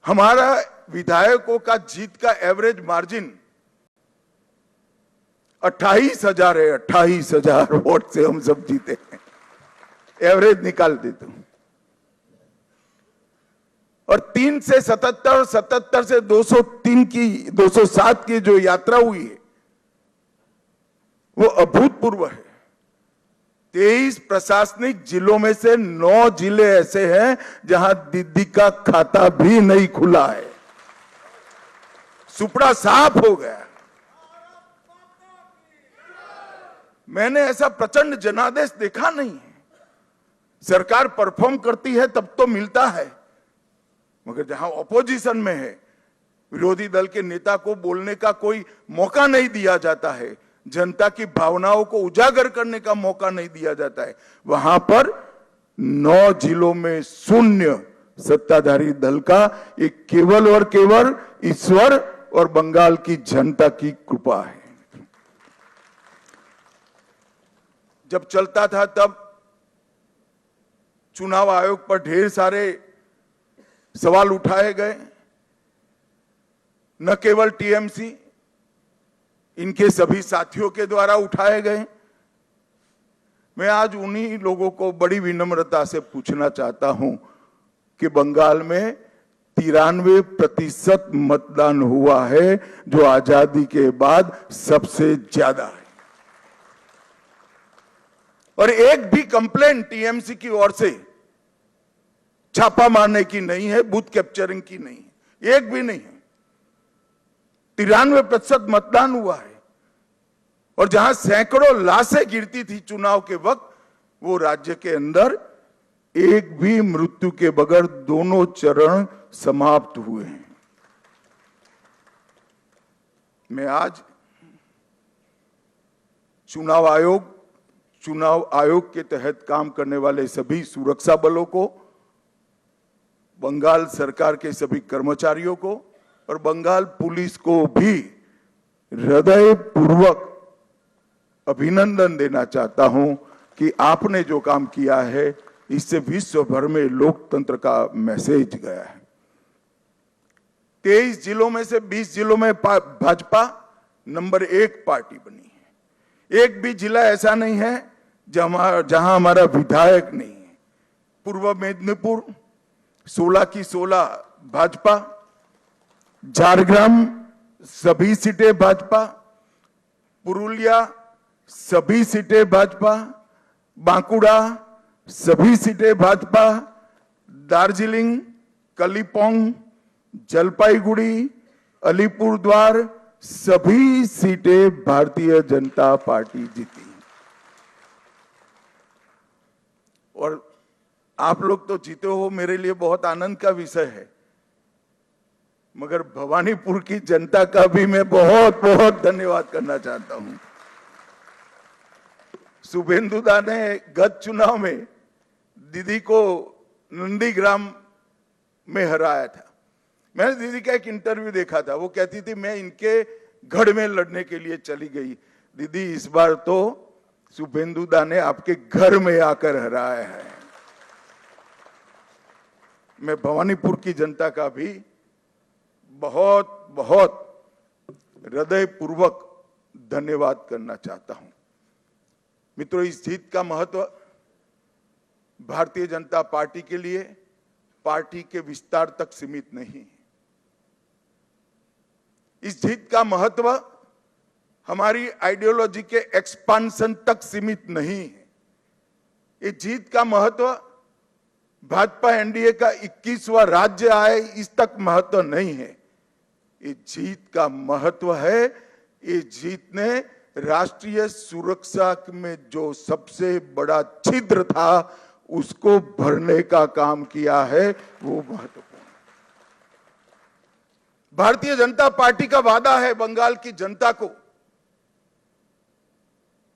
हमारा विधायकों का जीत का एवरेज मार्जिन 28,000 है। 28,000 वोट से हम सब जीते हैं, एवरेज निकाल देता हूं। और 3 से 77, 77 से 203 की 207 की जो यात्रा हुई है वो अभूतपूर्व है। 23 प्रशासनिक जिलों में से 9 जिले ऐसे हैं जहां दीदी का खाता भी नहीं खुला है। सुपड़ा साफ हो गया। मैंने ऐसा प्रचंड जनादेश देखा नहीं है। सरकार परफॉर्म करती है तब तो मिलता है, मगर जहां ऑपोजिशन में है, विरोधी दल के नेता को बोलने का कोई मौका नहीं दिया जाता है, जनता की भावनाओं को उजागर करने का मौका नहीं दिया जाता है, वहां पर 9 जिलों में शून्य सत्ताधारी दल का एक केवल और केवल ईश्वर और बंगाल की जनता की कृपा है। जब चलता था तब चुनाव आयोग पर ढेर सारे सवाल उठाए गए, न केवल टीएमसी, इनके सभी साथियों के द्वारा उठाए गए। मैं आज उन्हीं लोगों को बड़ी विनम्रता से पूछना चाहता हूं कि बंगाल में 93% मतदान हुआ है, जो आजादी के बाद सबसे ज्यादा है। और एक भी कंप्लेंट टीएमसी की ओर से छापा मारने की नहीं है, बूथ कैप्चरिंग की नहीं है, एक भी नहीं है। 93% मतदान हुआ है। और जहां सैकड़ों लाशें गिरती थी चुनाव के वक्त, वो राज्य के अंदर एक भी मृत्यु के बगैर दोनों चरण समाप्त हुए हैं। मैं आज चुनाव आयोग के तहत काम करने वाले सभी सुरक्षा बलों को, बंगाल सरकार के सभी कर्मचारियों को और बंगाल पुलिस को भी हृदयपूर्वक अभिनंदन देना चाहता हूं कि आपने जो काम किया है इससे विश्व भर में लोकतंत्र का मैसेज गया है। 23 जिलों में से 20 जिलों में भाजपा नंबर 1 पार्टी बनी है। एक भी जिला ऐसा नहीं है जहां हमारा विधायक नहीं है। पूर्व मेदिनीपुर 16 की 16 भाजपा, झारग्राम सभी सीटें भाजपा, पुरुलिया सभी सीटें भाजपा, बांकुड़ा सभी सीटें भाजपा, दार्जिलिंग, कलिम्पोंग, जलपाईगुड़ी, अलीपुरद्वार सभी सीटें भारतीय जनता पार्टी जीती। और आप लोग तो जीते हो, मेरे लिए बहुत आनंद का विषय है, मगर भवानीपुर की जनता का भी मैं बहुत बहुत धन्यवाद करना चाहता हूं। शुभेंदुदा ने गत चुनाव में दीदी को नंदीग्राम में हराया था। मैंने दीदी का एक इंटरव्यू देखा था, वो कहती थी मैं इनके गढ़ में लड़ने के लिए चली गई। दीदी इस बार तो शुभेंदुदा ने आपके घर में आकर हराया है। मैं भवानीपुर की जनता का भी बहुत बहुत हृदयपूर्वक धन्यवाद करना चाहता हूं। मित्रों, इस जीत का महत्व भारतीय जनता पार्टी के लिए पार्टी के विस्तार तक सीमित नहीं है। इस जीत का महत्व हमारी आइडियोलॉजी के एक्सपांशन तक सीमित नहीं है। इस जीत का महत्व भाजपा एनडीए का 21वां राज्य आए इस तक महत्व नहीं है। इस जीत का महत्व है, इस जीत ने राष्ट्रीय सुरक्षा में जो सबसे बड़ा छिद्र था उसको भरने का काम किया है, वो महत्वपूर्ण है। भारतीय जनता पार्टी का वादा है बंगाल की जनता को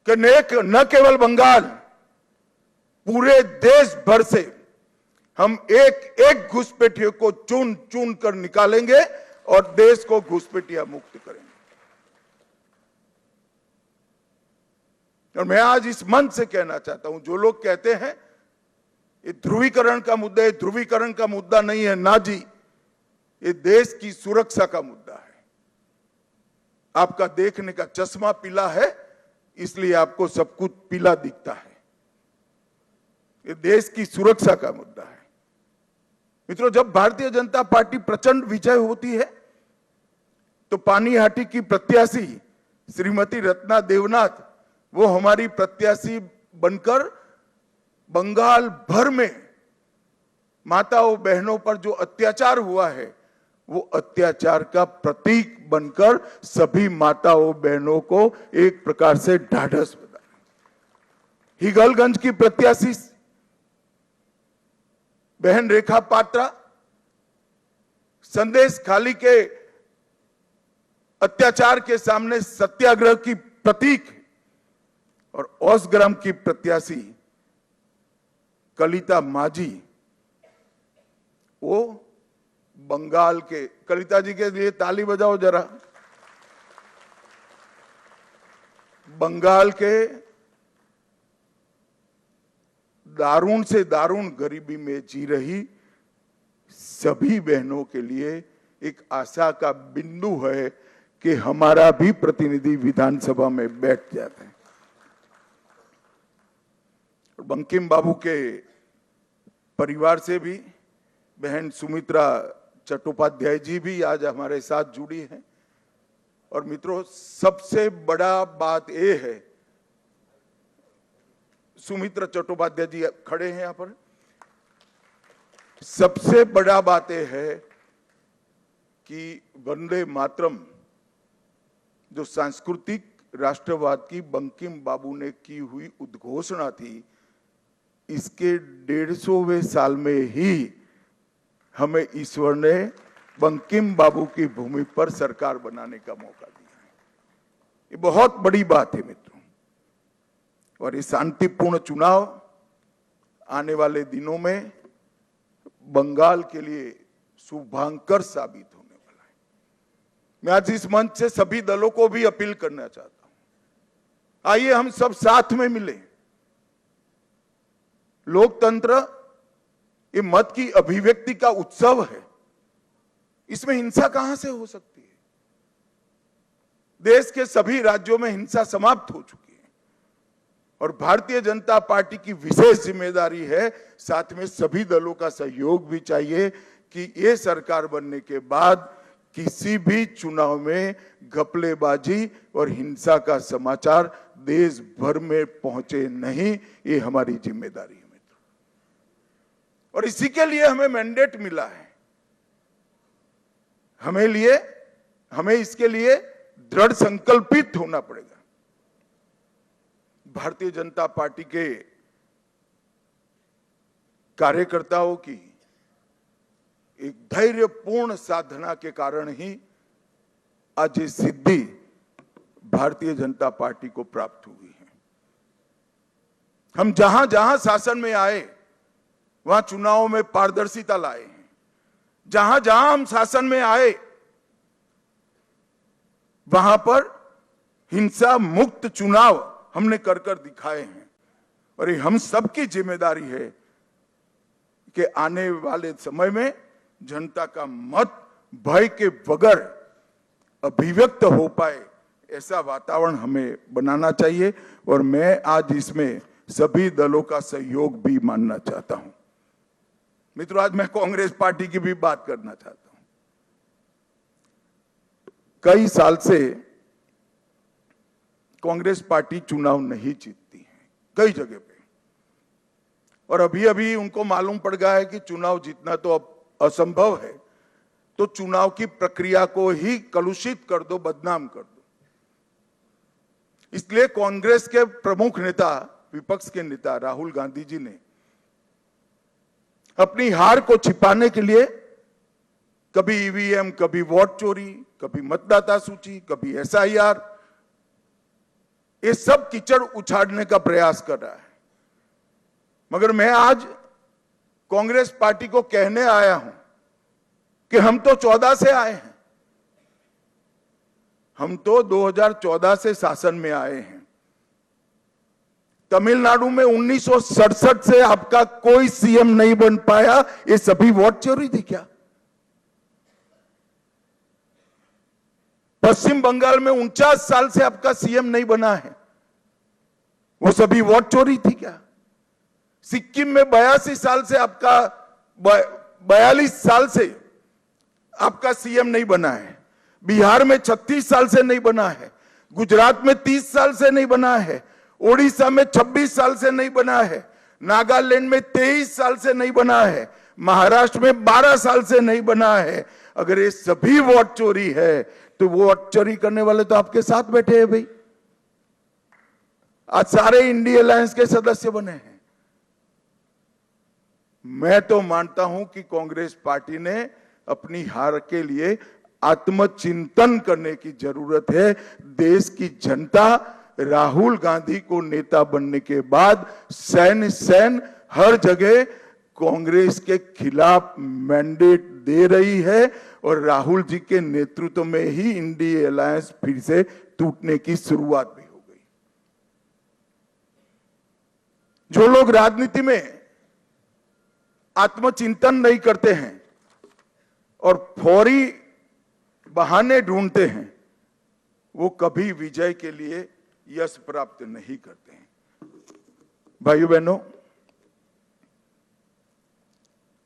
कि न केवल बंगाल, पूरे देश भर से हम एक एक घुसपैठियों को चुन चुन कर निकालेंगे और देश को घुसपैठिया मुक्त करेंगे। और मैं आज इस मंच से कहना चाहता हूं, जो लोग कहते हैं ये ध्रुवीकरण का मुद्दा है, ध्रुवीकरण का मुद्दा नहीं है, ना जी, ये देश की सुरक्षा का मुद्दा है। आपका देखने का चश्मा पीला है, इसलिए आपको सब कुछ पीला दिखता है। ये देश की सुरक्षा का मुद्दा है। मित्रों, जब भारतीय जनता पार्टी प्रचंड विजय होती है तो पानीहाटी की प्रत्याशी श्रीमती रत्ना देवनाथ, वो हमारी प्रत्याशी बनकर बंगाल भर में माताओं बहनों पर जो अत्याचार हुआ है, वो अत्याचार का प्रतीक बनकर सभी माताओं बहनों को एक प्रकार से ढाढ़स बना। हिगलगंज की प्रत्याशी बहन रेखा पात्रा संदेश खाली के अत्याचार के सामने सत्याग्रह की प्रतीक, और औसग्राम की प्रत्याशी कलिता माझी, वो बंगाल के, कलिता जी के लिए ताली बजाओ जरा, बंगाल के दारुण से दारुण गरीबी में जी रही सभी बहनों के लिए एक आशा का बिंदु है कि हमारा भी प्रतिनिधि विधानसभा में बैठ जाते हैं। बंकिम बाबू के परिवार से भी बहन सुमित्रा चट्टोपाध्याय जी भी आज हमारे साथ जुड़ी हैं। और मित्रों, सबसे बड़ा बात यह है, सुमित्रा चट्टोपाध्याय जी खड़े हैं यहां पर, सबसे बड़ा बात यह है कि वंदे मातरम जो सांस्कृतिक राष्ट्रवाद की बंकिम बाबू ने की हुई उद्घोषणा थी, इसके 150वें साल में ही हमें ईश्वर ने बंकिम बाबू की भूमि पर सरकार बनाने का मौका दिया है। ये बहुत बड़ी बात है मित्रों। और ये शांतिपूर्ण चुनाव आने वाले दिनों में बंगाल के लिए शुभांकर साबित होने वाला है। मैं आज इस मंच से सभी दलों को भी अपील करना चाहता हूं, आइए हम सब साथ में मिलें। लोकतंत्र ये मत की अभिव्यक्ति का उत्सव है, इसमें हिंसा कहां से हो सकती है? देश के सभी राज्यों में हिंसा समाप्त हो चुकी है और भारतीय जनता पार्टी की विशेष जिम्मेदारी है, साथ में सभी दलों का सहयोग भी चाहिए कि ये सरकार बनने के बाद किसी भी चुनाव में घपलेबाजी और हिंसा का समाचार देश भर में पहुंचे नहीं। ये हमारी जिम्मेदारी है। और इसी के लिए हमें मैंडेट मिला है। हमें इसके लिए दृढ़ संकल्पित होना पड़ेगा। भारतीय जनता पार्टी के कार्यकर्ताओं की एक धैर्यपूर्ण साधना के कारण ही आज ये सिद्धि भारतीय जनता पार्टी को प्राप्त हुई है। हम जहां जहां शासन में आए वहां चुनावों में पारदर्शिता लाए हैं। जहां जहां हम शासन में आए वहां पर हिंसा मुक्त चुनाव हमने कर दिखाए हैं। और ये हम सबकी जिम्मेदारी है कि आने वाले समय में जनता का मत भय के बगैर अभिव्यक्त हो पाए, ऐसा वातावरण हमें बनाना चाहिए। और मैं आज इसमें सभी दलों का सहयोग भी मानना चाहता हूं। मित्रों, आज मैं कांग्रेस पार्टी की भी बात करना चाहता हूं। कई साल से कांग्रेस पार्टी चुनाव नहीं जीतती है कई जगह पे, और अभी अभी उनको मालूम पड़ गया है कि चुनाव जीतना तो अब असंभव है, तो चुनाव की प्रक्रिया को ही कलुषित कर दो, बदनाम कर दो। इसलिए कांग्रेस के प्रमुख नेता, विपक्ष के नेता राहुल गांधी जी ने अपनी हार को छिपाने के लिए कभी ईवीएम, कभी वोट चोरी, कभी मतदाता सूची, कभी एसआईआर, ये सब कीचड़ उछाड़ने का प्रयास कर रहा है। मगर मैं आज कांग्रेस पार्टी को कहने आया हूं कि हम तो 14 से आए हैं, हम तो 2014 से शासन में आए हैं। तमिलनाडु में 1967 से आपका कोई सीएम नहीं बन पाया, ये सभी वोट चोरी थी क्या? पश्चिम बंगाल में 49 साल से आपका सीएम नहीं बना है, वो सभी वोट चोरी थी क्या? सिक्किम में 82 साल से आपका 42 साल से आपका सीएम नहीं बना है, बिहार में 36 साल से नहीं बना है, गुजरात में 30 साल से नहीं बना है, ओडिशा में 26 साल से नहीं बना है, नागालैंड में 23 साल से नहीं बना है, महाराष्ट्र में 12 साल से नहीं बना है। अगर ये सभी वोट चोरी है तो वोट चोरी करने वाले तो आपके साथ बैठे हैं भाई, आज सारे इंडिया अलायंस के सदस्य बने हैं। मैं तो मानता हूं कि कांग्रेस पार्टी ने अपनी हार के लिए आत्मचिंतन करने की जरूरत है। देश की जनता राहुल गांधी को नेता बनने के बाद सैन हर जगह कांग्रेस के खिलाफ मैंडेट दे रही है और राहुल जी के नेतृत्व में ही इंडिया अलायंस फिर से टूटने की शुरुआत भी हो गई। जो लोग राजनीति में आत्मचिंतन नहीं करते हैं और फौरी बहाने ढूंढते हैं, वो कभी विजय के लिए यश प्राप्त नहीं करते हैं। भाइयों बहनों,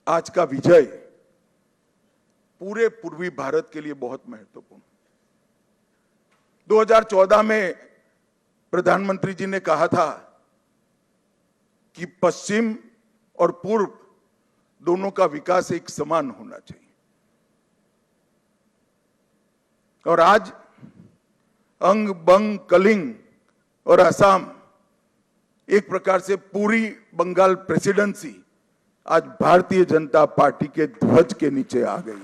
आज का विजय पूरे पूर्वी भारत के लिए बहुत महत्वपूर्ण। 2014 में प्रधानमंत्री जी ने कहा था कि पश्चिम और पूर्व दोनों का विकास एक समान होना चाहिए, और आज अंग बंग कलिंग और असम, एक प्रकार से पूरी बंगाल प्रेसिडेंसी आज भारतीय जनता पार्टी के ध्वज के नीचे आ गई।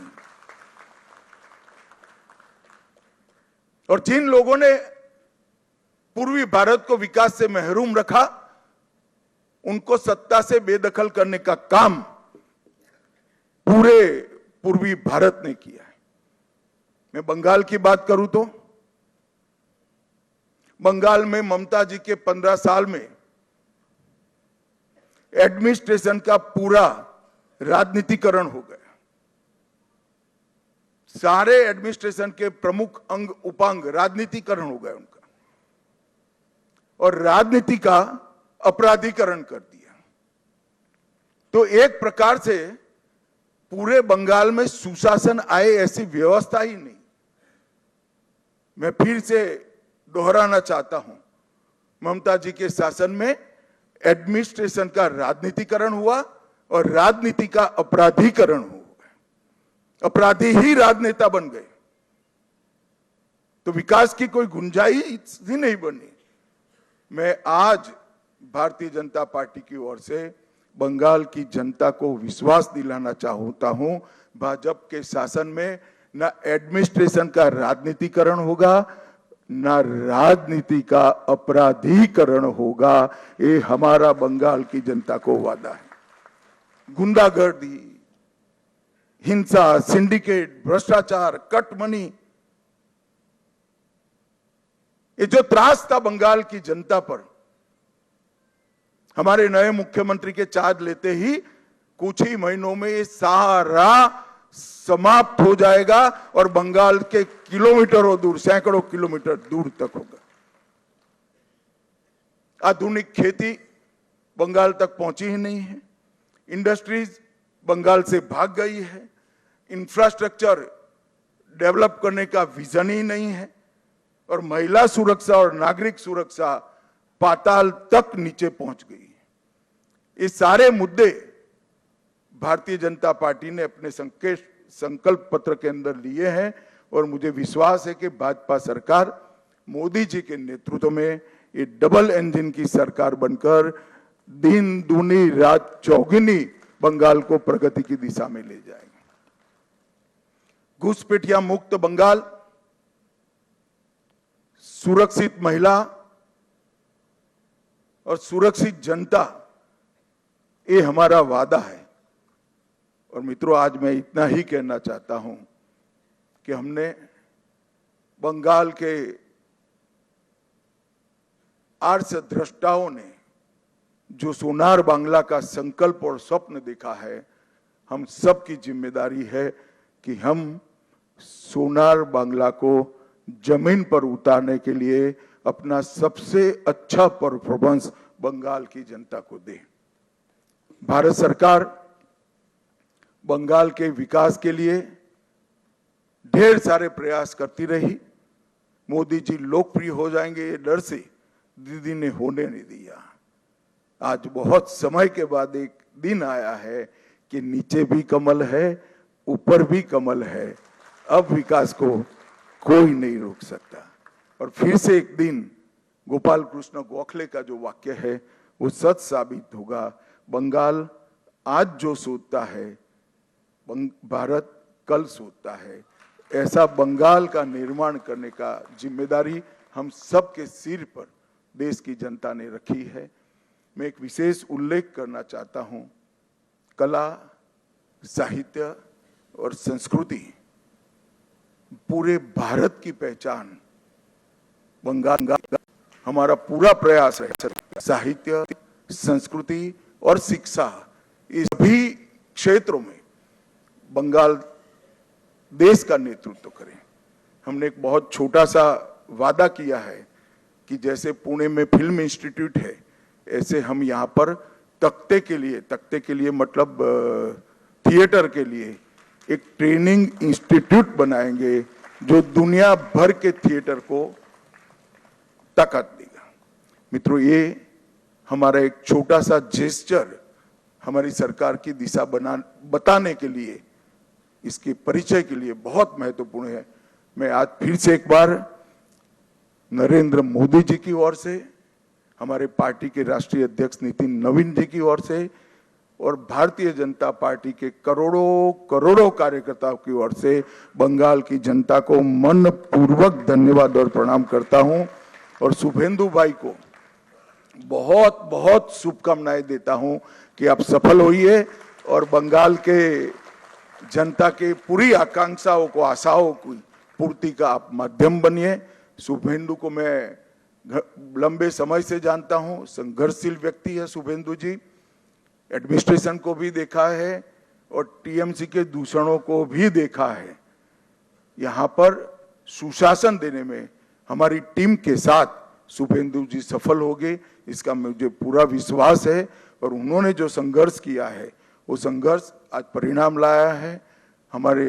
और जिन लोगों ने पूर्वी भारत को विकास से महरूम रखा, उनको सत्ता से बेदखल करने का काम पूरे पूर्वी भारत ने किया है। मैं बंगाल की बात करूं तो बंगाल में ममता जी के 15 साल में एडमिनिस्ट्रेशन का पूरा राजनीतिकरण हो गया। सारे एडमिनिस्ट्रेशन के प्रमुख अंग उपांग राजनीतिकरण हो गए उनका, और राजनीति का अपराधीकरण कर दिया। तो एक प्रकार से पूरे बंगाल में सुशासन आए ऐसी व्यवस्था ही नहीं। मैं फिर से दोहराना चाहता हूं, ममता जी के शासन में एडमिनिस्ट्रेशन का राजनीतिकरण हुआ और राजनीति का अपराधीकरण हुआ। अपराधी ही राजनेता बन गए, तो विकास की कोई गुंजाइश ही नहीं बनी। मैं आज भारतीय जनता पार्टी की ओर से बंगाल की जनता को विश्वास दिलाना चाहता हूं, भाजपा के शासन में न एडमिनिस्ट्रेशन का राजनीतिकरण होगा, न राजनीति का अपराधीकरण होगा। ये हमारा बंगाल की जनता को वादा है। गुंडागर्दी, हिंसा, सिंडिकेट, भ्रष्टाचार, कट मनी, ये जो त्रास था बंगाल की जनता पर, हमारे नए मुख्यमंत्री के चार्ज लेते ही कुछ ही महीनों में ये सारा समाप्त हो जाएगा और बंगाल के किलोमीटरों दूर, सैकड़ों किलोमीटर दूर तक होगा। आधुनिक खेती बंगाल तक पहुंची ही नहीं है, इंडस्ट्रीज बंगाल से भाग गई है, इंफ्रास्ट्रक्चर डेवलप करने का विजन ही नहीं है, और महिला सुरक्षा और नागरिक सुरक्षा पाताल तक नीचे पहुंच गई है। ये सारे मुद्दे भारतीय जनता पार्टी ने अपने संकल्प पत्र के अंदर लिए हैं, और मुझे विश्वास है कि भाजपा सरकार मोदी जी के नेतृत्व में ये डबल इंजन की सरकार बनकर दिन दूनी रात चौगुनी बंगाल को प्रगति की दिशा में ले जाएगी। घुसपैठिया मुक्त बंगाल, सुरक्षित महिला और सुरक्षित जनता, ये हमारा वादा है। और मित्रों, आज मैं इतना ही कहना चाहता हूं कि हमने बंगाल के आर्ष द्रष्टाओं ने जो सोनार बांग्ला का संकल्प और स्वप्न देखा है, हम सबकी जिम्मेदारी है कि हम सोनार बांग्ला को जमीन पर उतारने के लिए अपना सबसे अच्छा परफॉर्मेंस बंगाल की जनता को दे। भारत सरकार बंगाल के विकास के लिए ढेर सारे प्रयास करती रही। मोदी जी लोकप्रिय हो जाएंगे ये डर से दीदी ने होने नहीं दिया। आज बहुत समय के बाद एक दिन आया है कि नीचे भी कमल है, ऊपर भी कमल है। अब विकास को कोई नहीं रोक सकता। और फिर से एक दिन गोपाल कृष्ण गोखले का जो वाक्य है वो सच साबित होगा। बंगाल आज जो सोचता है भारत कल सोचता है। ऐसा बंगाल का निर्माण करने का जिम्मेदारी हम सबके सिर पर देश की जनता ने रखी है। मैं एक विशेष उल्लेख करना चाहता हूं। कला, साहित्य और संस्कृति पूरे भारत की पहचान बंगाल। हमारा पूरा प्रयास है साहित्य, संस्कृति और शिक्षा इस सभी क्षेत्रों में बंगाल देश का नेतृत्व करे। हमने एक बहुत छोटा सा वादा किया है कि जैसे पुणे में फिल्म इंस्टीट्यूट है, ऐसे हम यहाँ पर तख्ते के लिए मतलब थिएटर के लिए एक ट्रेनिंग इंस्टीट्यूट बनाएंगे जो दुनिया भर के थिएटर को ताकत देगा। मित्रों, ये हमारा एक छोटा सा जेस्चर हमारी सरकार की दिशा बताने के लिए, इसके परिचय के लिए बहुत महत्वपूर्ण है। मैं आज फिर से एक बार नरेंद्र मोदी जी की ओर से, हमारे पार्टी के राष्ट्रीय अध्यक्ष नितिन नवीन जी की ओर से और भारतीय जनता पार्टी के करोड़ों कार्यकर्ताओं की ओर से बंगाल की जनता को मनपूर्वक धन्यवाद और प्रणाम करता हूं। और शुभेंदु भाई को बहुत बहुत शुभकामनाएं देता हूं कि आप सफल होइए और बंगाल के जनता के पूरी आकांक्षाओं को, आशाओं की पूर्ति का आप माध्यम बनिए। शुभेंदु को मैं लंबे समय से जानता हूं, संघर्षशील व्यक्ति है शुभेंदु जी। एडमिनिस्ट्रेशन को भी देखा है और टीएमसी के दूषणों को भी देखा है। यहां पर सुशासन देने में हमारी टीम के साथ शुभेंदु जी सफल होंगे, इसका मुझे पूरा विश्वास है। और उन्होंने जो संघर्ष किया है वो संघर्ष आज परिणाम लाया है। हमारे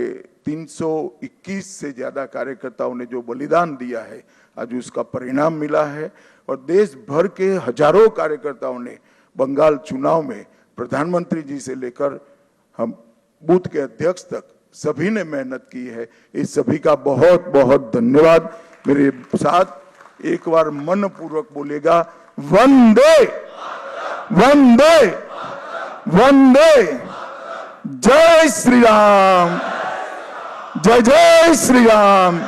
321 से ज्यादा कार्यकर्ताओं ने जो बलिदान दिया है आज उसका परिणाम मिला है। और देश भर के हजारों कार्यकर्ताओं ने बंगाल चुनाव में प्रधानमंत्री जी से लेकर हम बूथ के अध्यक्ष तक सभी ने मेहनत की है। इस सभी का बहुत बहुत धन्यवाद। मेरे साथ एक बार मनपूर्वक बोलेगा, वंदे वंदे वंदे। जय श्री राम, जय जय श्री राम।